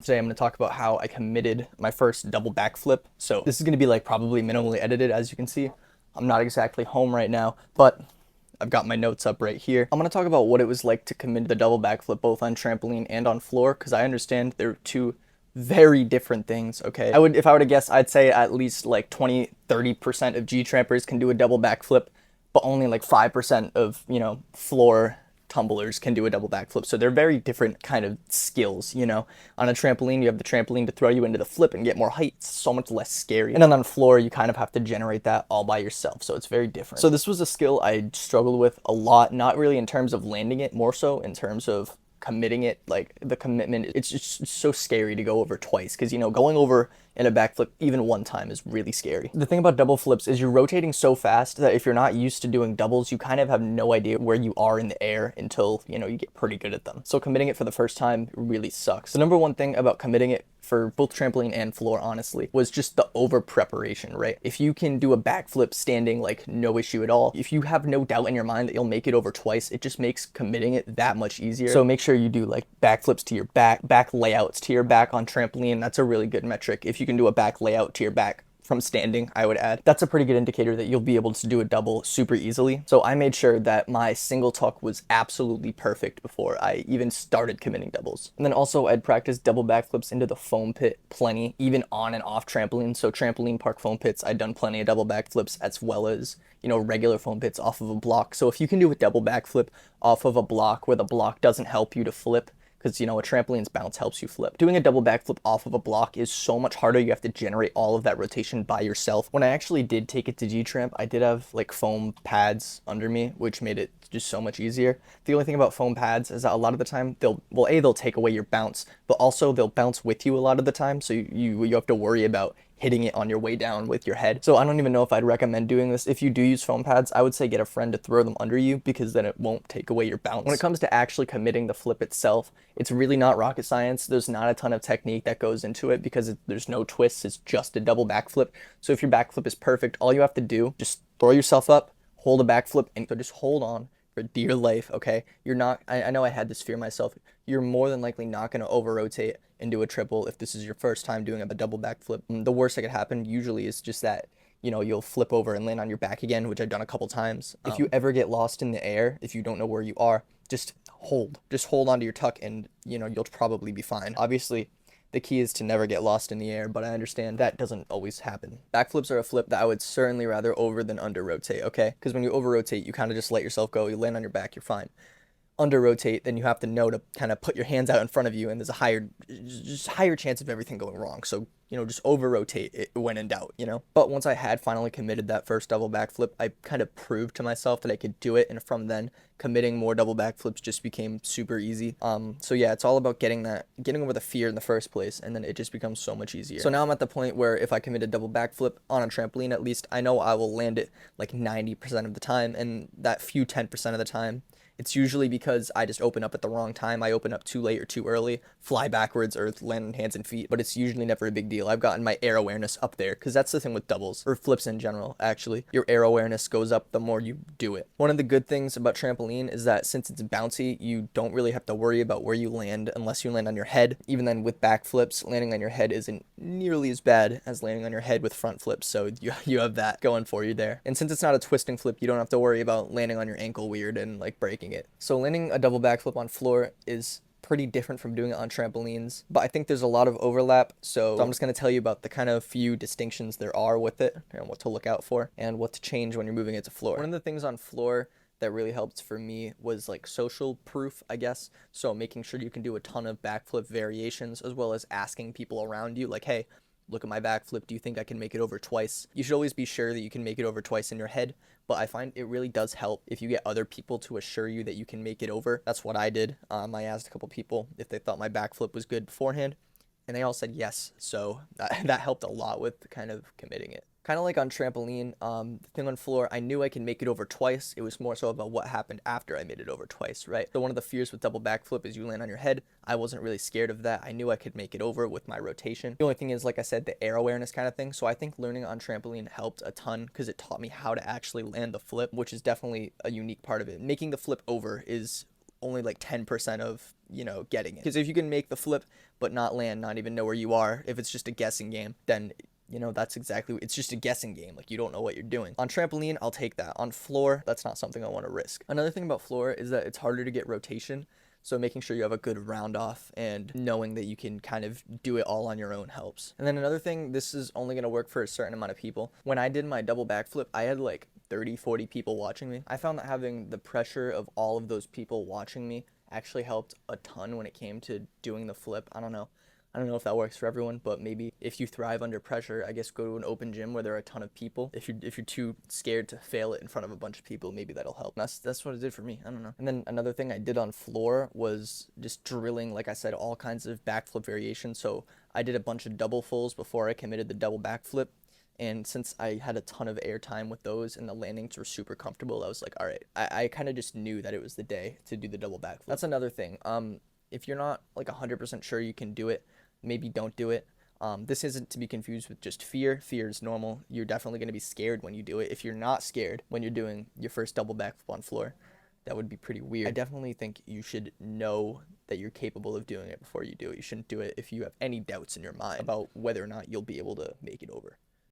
Today I'm going to talk about how I committed my first double backflip. So this is going to be like probably minimally edited, as you can see. I'm not exactly home right now, but I've got my notes up right here. I'm going to talk about what it was like to commit the double backflip both on trampoline and on floor, because I understand they're two very different things, okay? If I were to guess, I'd say at least like 20-30% of G-trampers can do a double backflip, but only like 5% of, floor tumblers can do a double backflip. So they're very different kind of skills, On a trampoline, you have the trampoline to throw you into the flip and get more height. It's so much less scary. And then on floor, you kind of have to generate that all by yourself. So it's very different. So this was a skill I struggled with a lot, not really in terms of landing it, more so in terms of committing it. Like the commitment, it's just so scary to go over twice because going over in a backflip even one time is really scary. The thing about double flips is you're rotating so fast that if you're not used to doing doubles, you kind of have no idea where you are in the air until you get pretty good at them. So committing it for the first time really sucks. The number one thing about committing it for both trampoline and floor, honestly, was just the over preparation, right? If you can do a backflip standing, like no issue at all, if you have no doubt in your mind that you'll make it over twice, it just makes committing it that much easier. So make sure you do like backflips to your back layouts to your back on trampoline. That's a really good metric. If you can do a back layout to your back from standing, I would add, that's a pretty good indicator that you'll be able to do a double super easily. So I made sure that my single tuck was absolutely perfect before I even started committing doubles. And then also I'd practice double backflips into the foam pit plenty, even on and off trampoline. So trampoline park foam pits, I'd done plenty of double backflips as well as, regular foam pits off of a block. So if you can do a double backflip off of a block where the block doesn't help you to flip, because a trampoline's bounce helps you flip. Doing a double backflip off of a block is so much harder. You have to generate all of that rotation by yourself. When I actually did take it to G-Tramp, I did have like foam pads under me, which made it just so much easier. The only thing about foam pads is that a lot of the time they'll take away your bounce, but also they'll bounce with you a lot of the time. So you have to worry about hitting it on your way down with your head. So I don't even know if I'd recommend doing this. If you do use foam pads, I would say get a friend to throw them under you because then it won't take away your bounce. When it comes to actually committing the flip itself, it's really not rocket science. There's not a ton of technique that goes into it because there's no twists. It's just a double backflip. So if your backflip is perfect, all you have to do, just throw yourself up, hold a backflip, and so just hold on for dear life, okay? You're not, I know I had this fear myself. You're more than likely not going to over rotate into a triple if this is your first time doing a double backflip. The worst that could happen usually is just that you'll flip over and land on your back again, which I've done a couple times. If you ever get lost in the air, if you don't know where you are, just hold onto your tuck and you'll probably be fine. Obviously the key is to never get lost in the air, but I understand that doesn't always happen. Backflips are a flip that I would certainly rather over than under rotate, okay? Because when you over rotate, you kind of just let yourself go, you land on your back, you're fine. Under rotate, then you have to know to kind of put your hands out in front of you, and there's a higher chance of everything going wrong. So just over rotate it when in doubt. But once I had finally committed that first double backflip, I kind of proved to myself that I could do it, and from then committing more double backflips just became super easy. So yeah, it's all about getting over the fear in the first place, and then it just becomes so much easier. So now I'm at the point where if I commit a double backflip on a trampoline, at least I know I will land it like 90% of the time, and that few 10% of the time, it's usually because I just open up at the wrong time. I open up too late or too early, fly backwards, or land on hands and feet, but it's usually never a big deal. I've gotten my air awareness up there, because that's the thing with doubles, or flips in general, actually. Your air awareness goes up the more you do it. One of the good things about trampoline is that since it's bouncy, you don't really have to worry about where you land unless you land on your head. Even then with backflips, landing on your head isn't nearly as bad as landing on your head with front flips, so you have that going for you there. And since it's not a twisting flip, you don't have to worry about landing on your ankle weird and like breaking it. So landing a double backflip on floor is pretty different from doing it on trampolines, but I think there's a lot of overlap, so I'm just going to tell you about the kind of few distinctions there are with it and what to look out for and what to change when you're moving it to floor. One of the things on floor that really helped for me was like social proof, I guess. So making sure you can do a ton of backflip variations, as well as asking people around you like, hey, look at my backflip, do you think I can make it over twice? You should always be sure that you can make it over twice in your head, but I find it really does help if you get other people to assure you that you can make it over. That's what I did. I asked a couple people if they thought my backflip was good beforehand, and they all said yes, so that helped a lot with kind of committing it. Kind of like on trampoline, the thing on floor, I knew I can make it over twice. It was more so about what happened after I made it over twice, right? So one of the fears with double backflip is you land on your head. I wasn't really scared of that. I knew I could make it over with my rotation. The only thing is, like I said, the air awareness kind of thing. So I think learning on trampoline helped a ton because it taught me how to actually land the flip, which is definitely a unique part of it. Making the flip over is only like 10% of, you know, getting it. Because if you can make the flip but not land, not even know where you are, if it's just a guessing game, then you know, that's exactly, it's just a guessing game. Like, you don't know what you're doing. On trampoline, I'll take that. On floor, that's not something I want to risk. Another thing about floor is that it's harder to get rotation. So making sure you have a good round off and knowing that you can kind of do it all on your own helps. And then another thing, this is only going to work for a certain amount of people. When I did my double backflip, I had like 30, 40 people watching me. I found that having the pressure of all of those people watching me actually helped a ton when it came to doing the flip. I don't know if that works for everyone, but maybe if you thrive under pressure, I guess go to an open gym where there are a ton of people. If you're too scared to fail it in front of a bunch of people, maybe that'll help. That's what it did for me. I don't know. And then another thing I did on floor was just drilling, like I said, all kinds of backflip variations. So I did a bunch of double fulls before I committed the double backflip. And since I had a ton of air time with those and the landings were super comfortable, I was like, all right, I kind of just knew that it was the day to do the double backflip. That's another thing. If you're not like 100% sure you can do it, maybe don't do it. This isn't to be confused with just fear. Fear is normal. You're definitely going to be scared when you do it. If you're not scared when you're doing your first double backflip on floor, that would be pretty weird. I definitely think you should know that you're capable of doing it before you do it. You shouldn't do it if you have any doubts in your mind about whether or not you'll be able to make it over.